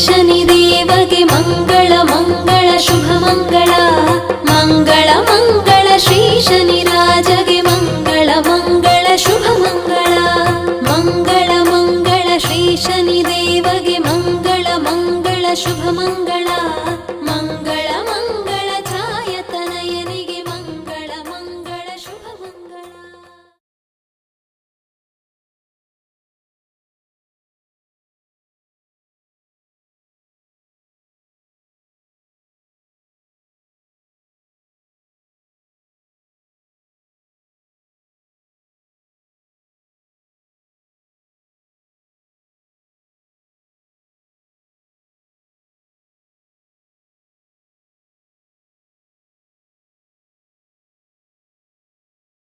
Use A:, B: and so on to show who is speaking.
A: ಶನಿ ದೇವಗೆ ಮಂಗಳ ಮಂಗಳ ಶುಭ ಮಂಗಳ ಮಂಗಳ ಮಂಗಳ ಶ್ರೀ ಶನಿ ರಾಜಗೆ ಮಂಗಳ ಮಂಗಳ ಶುಭ ಮಂಗಳ ಮಂಗಳ ಮಂಗಳ ಶ್ರೀ ಶನಿ ದೇವಗೆ ಮಂಗಳ ಮಂಗಳ ಶುಭ ಮಂಗಳ